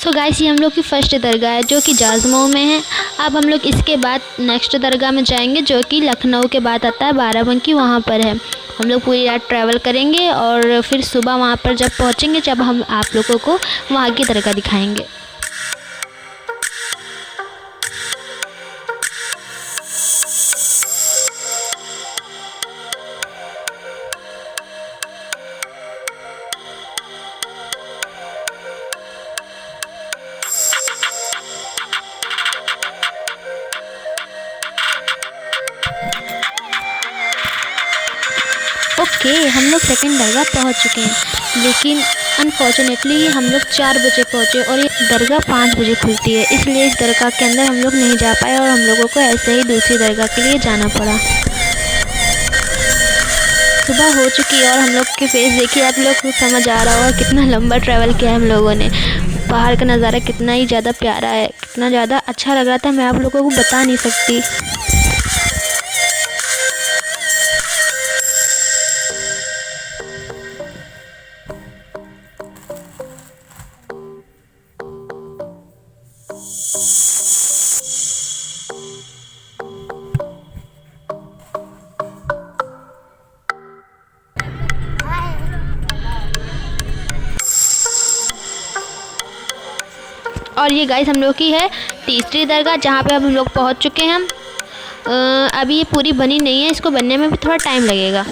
So guys, ये हम लोग की फर्स्ट दरगाह है जो कि जाजमऊ में है। अब हम लोग इसके बाद नेक्स्ट दरगाह में जाएंगे जो कि लखनऊ के बाद आता है, बाराबंकी, वहाँ पर है। हम लोग पूरी रात ट्रैवल करेंगे और फिर सुबह वहाँ पर जब पहुँचेंगे जब हम आप लोगों को वहाँ की दरगाह दिखाएंगे। ओके, हम लोग सेकंड दरगाह पहुंच चुके हैं, लेकिन अनफॉर्चुनेटली हम लोग 4 बजे पहुंचे और ये दरगाह 5 बजे खुलती है, इसलिए इस दरगाह के अंदर हम लोग नहीं जा पाए और हम लोगों को ऐसे ही दूसरी दरगाह के लिए जाना पड़ा। सुबह हो चुकी है और हम लोग के फेस देखिए, आप लोग को समझ आ रहा होगा कितना लंबा ट्रैवल किया है हम लोगों ने। पहाड़ का नज़ारा कितना ही ज़्यादा प्यारा है, कितना ज़्यादा अच्छा लग रहा था, मैं आप लोगों को बता नहीं सकती। और ये गाइस हम लोग की है तीसरी दरगाह जहाँ पे अब हम लोग पहुँच चुके हैं। अभी ये पूरी बनी नहीं है, इसको बनने में भी थोड़ा टाइम लगेगा।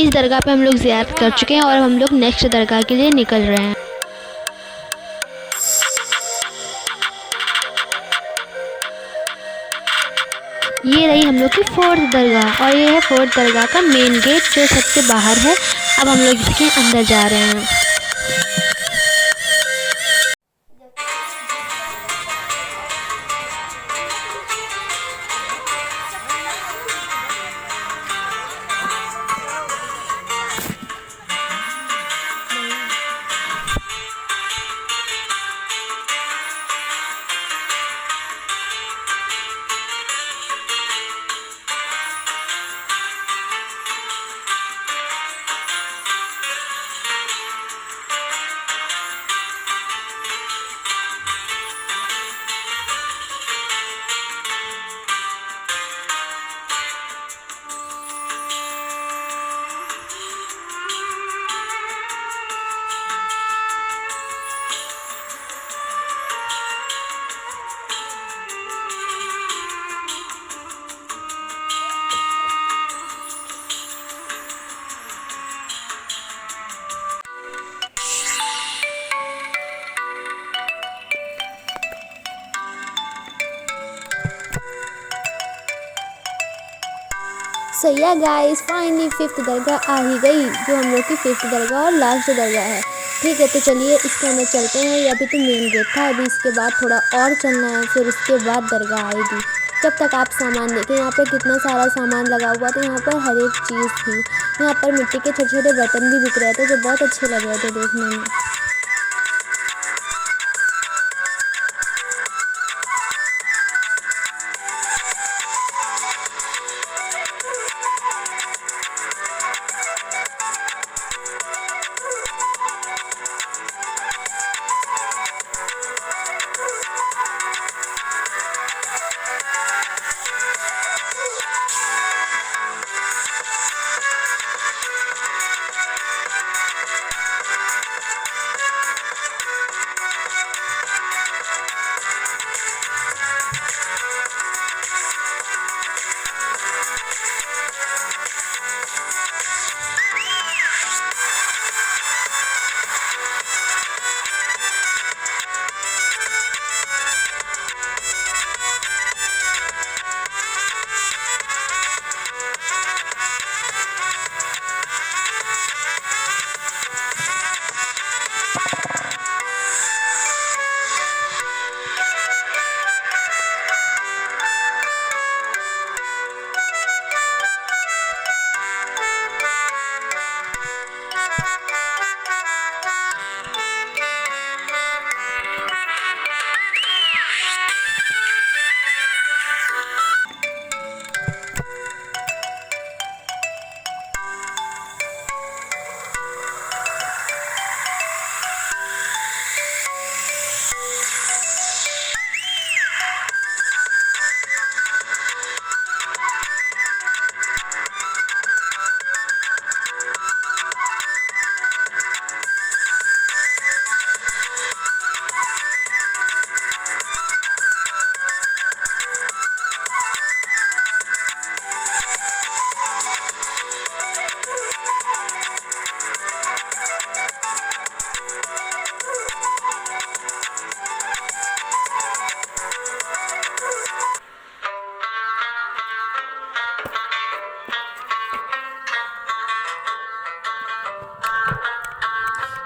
इस दरगाह पे हम लोग ज़ियारत कर चुके हैं और हम लोग नेक्स्ट दरगाह के लिए निकल रहे हैं। ये रही हम लोग की 4th दरगाह और ये है 4th दरगाह का मेन गेट जो सबसे बाहर है। अब हम लोग इसके अंदर जा रहे हैं। सो या गाइस, फाइनली 5th दरगाह आ ही गई, जो हम लोग की 5th दरगाह और लास्ट दरगाह है। ठीक है, तो चलिए इसके अंदर चलते हैं। ये अभी तो मेन गेट था, अभी इसके बाद थोड़ा और चलना है, फिर उसके बाद दरगाह आएगी। जब तक आप सामान देखें। यहाँ पर कितना सारा सामान लगा हुआ था, यहाँ पर हर एक चीज़ थी। यहाँ पर मिट्टी के छोटे छोटे बर्तन भी बिक रहे थे जो बहुत अच्छे लग रहे थे देखने में।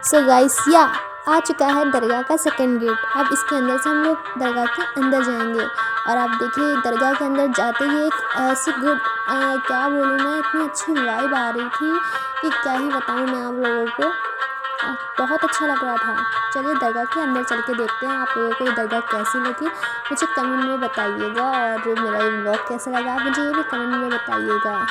सो गाइस या आ चुका है दरगाह का सेकंड गेट। अब इसके अंदर से हम लोग दरगाह के अंदर जाएंगे। और आप देखिए दरगाह के अंदर जाते ही एक ऐसी क्या बोलूँ मैं, इतनी अच्छी वाइब आ रही थी कि क्या ही बताऊँ मैं आप लोगों को। बहुत अच्छा लग रहा था। चलिए दरगाह के अंदर चल के देखते हैं। आप लोगों को ये दरगाह कैसी लगी मुझे कमेंट में बताइएगा, और मेरा ये व्लॉग कैसा लगा मुझे ये भी कमेंट में बताइएगा।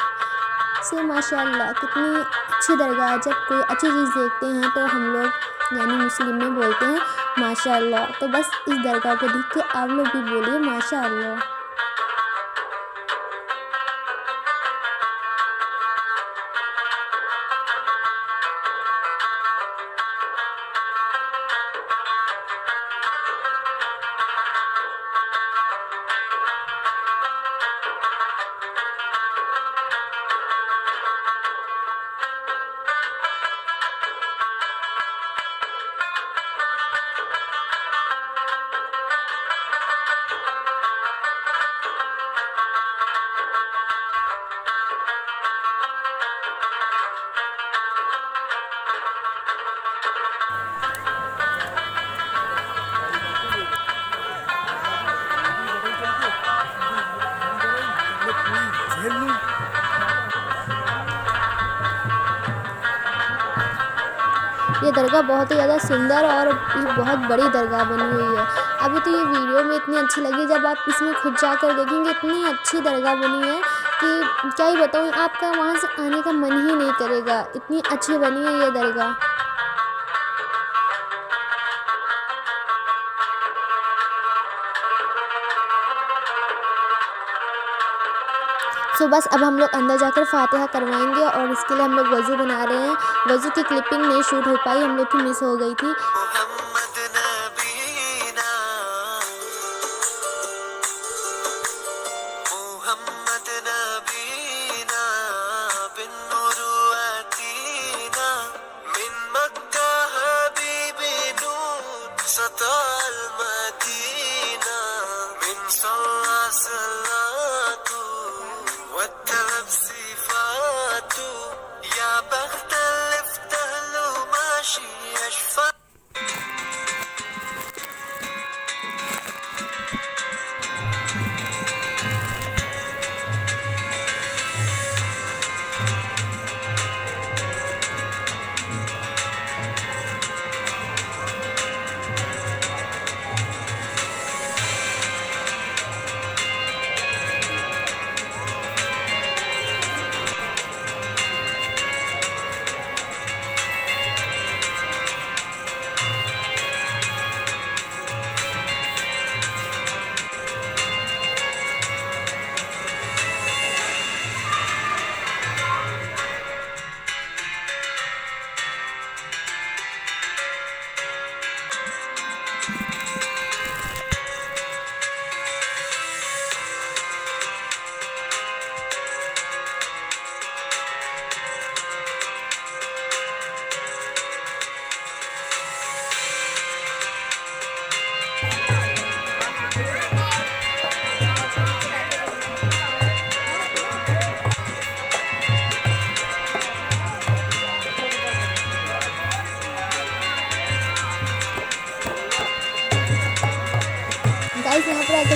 से माशाल्लाह कितनी अच्छी दरगाह है। जब कोई अच्छी चीज़ देखते हैं तो हम लोग यानी मुस्लिम में बोलते हैं माशाल्लाह। तो बस इस दरगाह को देख के आप लोग भी बोलिए माशाल्लाह। ये दरगाह बहुत ही ज़्यादा सुंदर और बहुत बड़ी दरगाह बनी हुई है। अभी तो ये वीडियो में इतनी अच्छी लगी, जब आप इसमें खुद जाकर देखेंगे इतनी अच्छी दरगाह बनी है कि क्या ही बताऊँ, आपका वहाँ से आने का मन ही नहीं करेगा, इतनी अच्छी बनी है ये दरगाह। सो बस अब हम लोग अंदर जाकर फातिहा करवाएंगे, और इसके लिए हम लोग वज़ू बना रहे हैं। वज़ू की क्लिपिंग नहीं शूट हो पाई, हम लोग की मिस हो गई थी।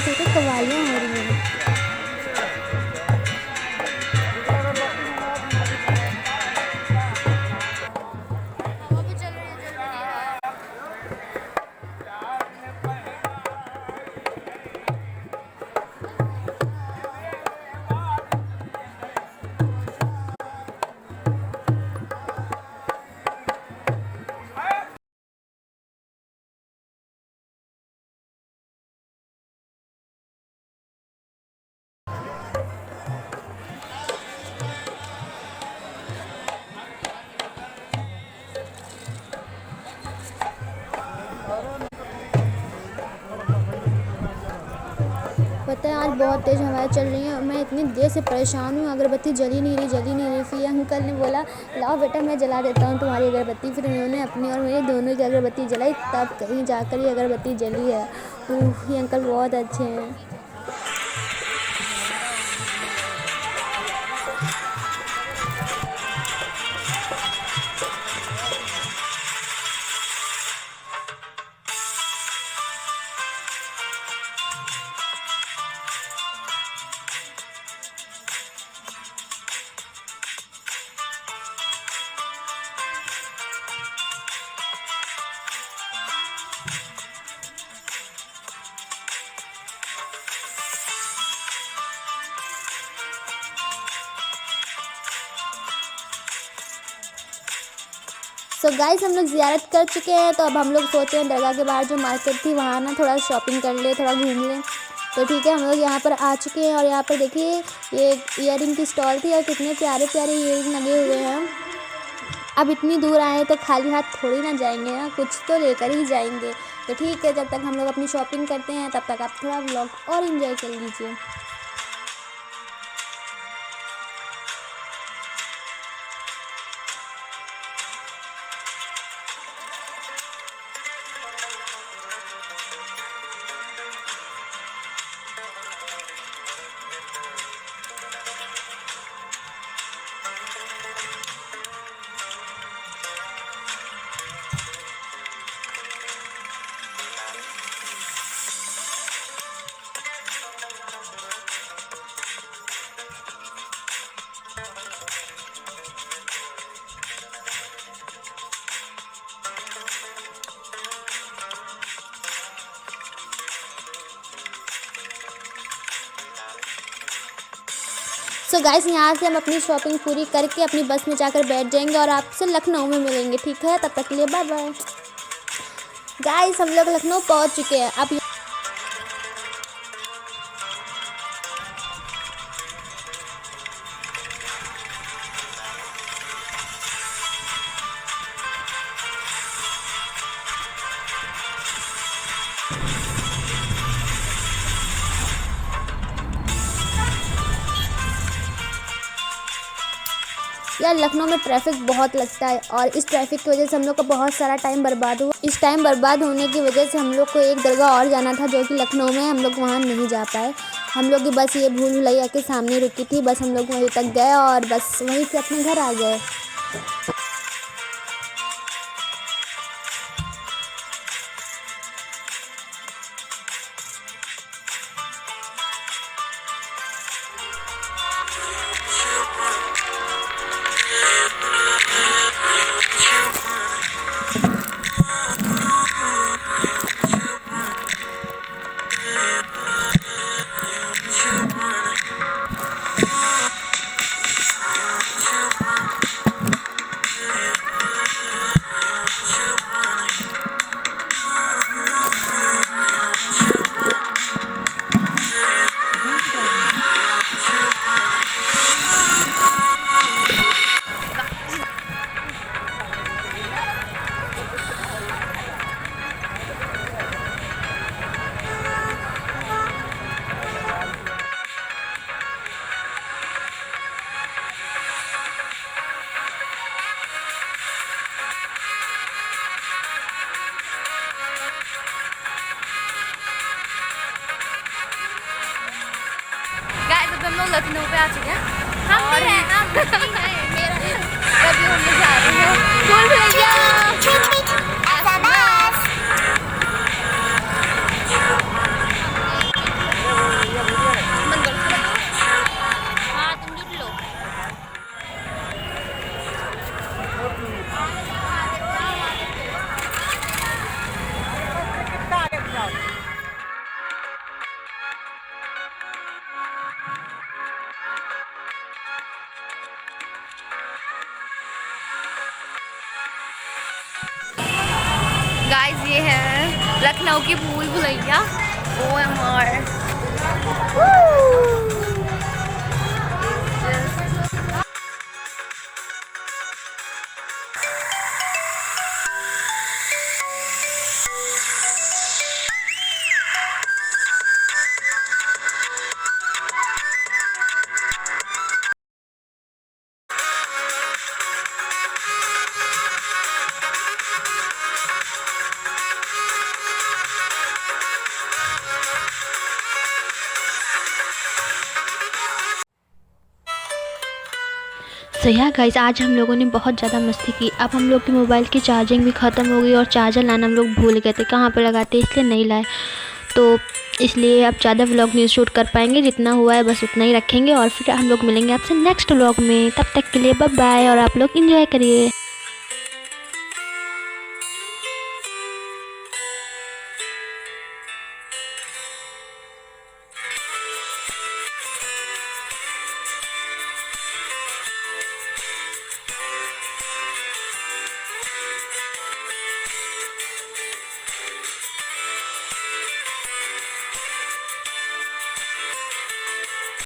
सकते हैं कवालियाँ हो रही हैं। पता है आज बहुत तेज़ हवाएं चल रही हैं और मैं इतनी देर से परेशान हूँ। अगरबत्ती जली नहीं रही। फिर अंकल ने बोला लाओ बेटा मैं जला देता हूँ तुम्हारी अगरबत्ती। फिर उन्होंने अपनी और मेरी दोनों की अगरबत्ती जलाई, तब कहीं जाकर ये अगरबत्ती जली है। ये अंकल बहुत अच्छे हैं। सो गाइस हम लोग ज़ियारत कर चुके हैं, तो अब हम लोग सोचे हैं दरगाह के बाहर जो मार्केट थी वहाँ ना थोड़ा शॉपिंग कर ले, थोड़ा घूम लें। तो ठीक है, हम लोग यहाँ पर आ चुके हैं और यहाँ पर देखिए ये ईयरिंग की स्टॉल थी और कितने प्यारे प्यारे ईयरिंग लगे हुए हैं। अब इतनी दूर आए तो खाली हाथ थोड़ी ना जाएंगे ना, कुछ तो लेकर ही जाएंगे। तो ठीक है, जब तक हम लोग अपनी शॉपिंग करते हैं तब तक आप थोड़ा व्लॉग और इन्जॉय कर लीजिए। सो गाइस यहाँ से हम अपनी शॉपिंग पूरी करके अपनी बस में जाकर बैठ जाएंगे और आपसे लखनऊ में मिलेंगे। ठीक है, तब तक के लिए बाय बाय। गाइस हम लोग लखनऊ पहुँच चुके हैं। अब यार लखनऊ में ट्रैफिक बहुत लगता है और इस ट्रैफिक की वजह से हम लोग का बहुत सारा टाइम बर्बाद हुआ। इस टाइम बर्बाद होने की वजह से हम लोग को एक दरगाह और जाना था जो कि लखनऊ में, हम लोग वहाँ नहीं जा पाए। हम लोग की बस ये भूल भुलैया के सामने रुकी थी, बस हम लोग वहीं तक गए और बस वहीं से अपने घर आ गए। हम लोग लखनऊ पे आ चुके हैं। हम भी हैं, हम भी हैं, मेरा अभी हम लोग जा रहे हैं भूल भुलैया। ये है लखनऊ की भूल भुलैया। OMR। सो या गाइस, आज हम लोगों ने बहुत ज़्यादा मस्ती की। अब हम लोग की मोबाइल की चार्जिंग भी ख़त्म हो गई और चार्जर लाना हम लोग भूल गए थे, कहाँ पे लगाते इसलिए नहीं लाए। तो इसलिए अब ज़्यादा व्लॉग नहीं शूट कर पाएंगे, जितना हुआ है बस उतना ही रखेंगे और फिर हम लोग मिलेंगे आपसे नेक्स्ट व्लॉग में। तब तक के लिए बाय बाय और आप लोग इंजॉय करिए।